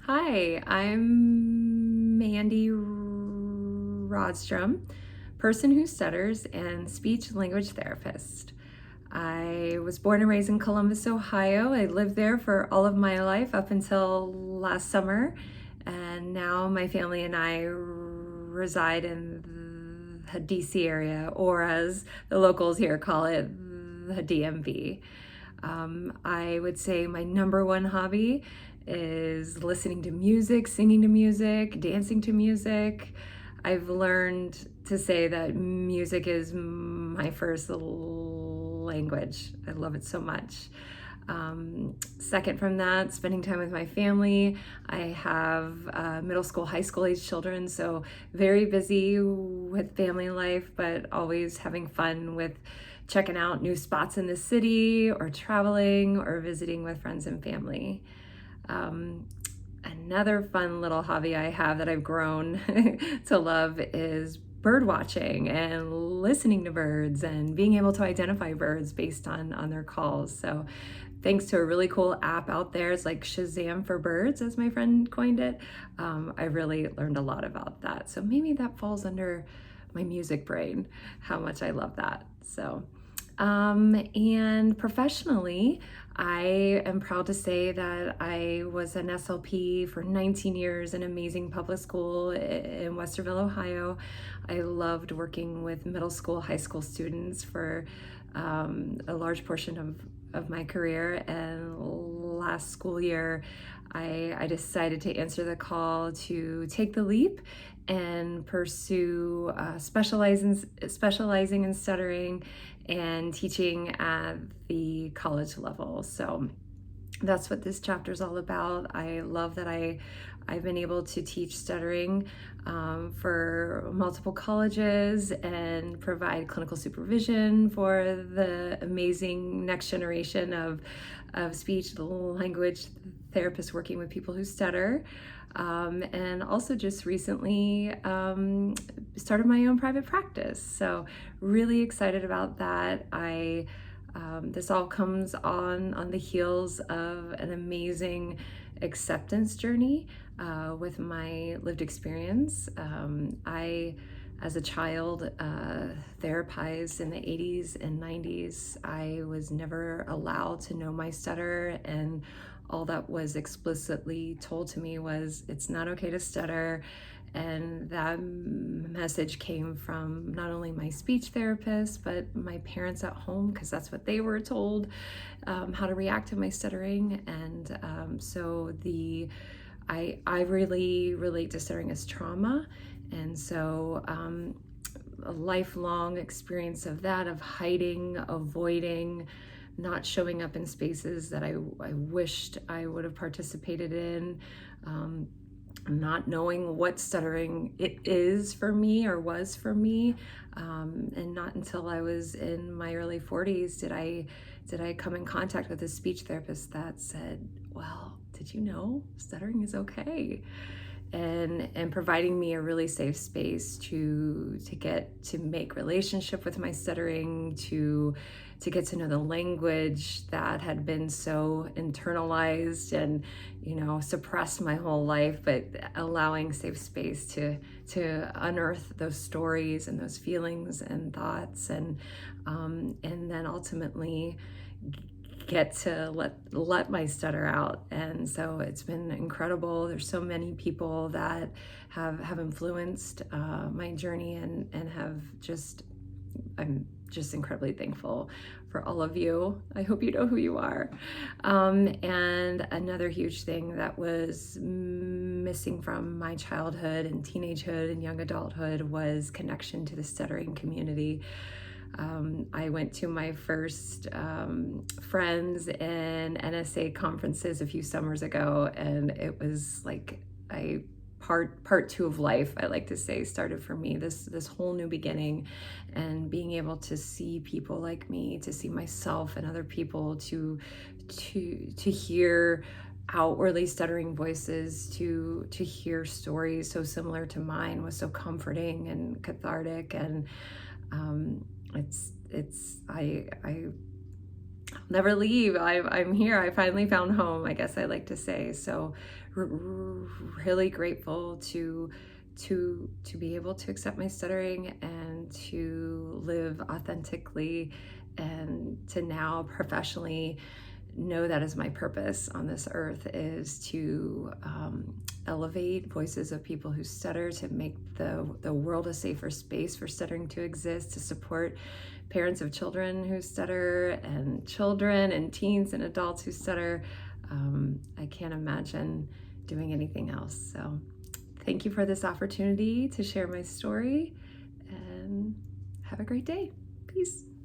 Hi, I'm Mandy Rodstrom, person who stutters and speech language therapist. I was born and raised in Columbus, Ohio. I lived there for all of my life up until last summer, and now my family and I reside in the DC area, or as the locals here call it, the DMV. I would say my number one hobby is listening to music, singing to music, dancing to music. I've learned to say that music is my first language. I love it so much. Second from that, spending time with my family. I have middle school, high school age children, so very busy with family life, but always having fun with checking out new spots in the city or traveling or visiting with friends and family. Another fun little hobby I have that I've grown to love is bird watching and listening to birds and being able to identify birds based on their calls. So thanks to a really cool app out there, it's like Shazam for birds, as my friend coined it. I really learned a lot about that. So maybe that falls under my music brain, how much I love that. And professionally, I am proud to say that I was an SLP for 19 years in amazing public school in Westerville, Ohio. I loved working with middle school, high school students for a large portion of my career. And last school year, I decided to answer the call to take the leap and pursue specializing in stuttering and teaching at the college level. So that's what this chapter is all about. I love that I've been able to teach stuttering for multiple colleges and provide clinical supervision for the amazing next generation of speech language therapists working with people who stutter. And also just recently started my own private practice. So really excited about that. This all comes on the heels of an amazing acceptance journey with my lived experience. As a child, therapized in the 80s and 90s, I was never allowed to know my stutter, and all that was explicitly told to me was it's not okay to stutter. And that message came from not only my speech therapist, but my parents at home, because that's what they were told, how to react to my stuttering. And I really relate to stuttering as trauma. And so a lifelong experience of that, of hiding, avoiding, not showing up in spaces that I wished I would have participated in, not knowing what stuttering it is for me or was for me, and not until I was in my early 40s did I come in contact with a speech therapist that said, well, did you know stuttering is okay? And providing me a really safe space to get to make relationship with my stuttering, to get to know the language that had been so internalized and suppressed my whole life, but allowing safe space to unearth those stories and those feelings and thoughts, and then ultimately get to let my stutter out. And so it's been incredible. There's so many people that have influenced my journey, and I'm just incredibly thankful for all of you. I hope you know who you are. And another huge thing that was missing from my childhood and teenagehood and young adulthood was connection to the stuttering community. I went to my first Friends and NSA conferences a few summers ago, and it was like part two of life, I like to say, started for me, this whole new beginning, and being able to see people like me, to see myself and other people, to hear outwardly stuttering voices, to hear stories so similar to mine was so comforting and cathartic. And I never leave. I'm here. I finally found home, I guess I like to say. So really grateful to be able to accept my stuttering and to live authentically, and to now professionally know that is my purpose on this earth, is to elevate voices of people who stutter, to make the world a safer space for stuttering to exist, to support parents of children who stutter, and children and teens and adults who stutter. I can't imagine doing anything else. So thank you for this opportunity to share my story, and have a great day. Peace.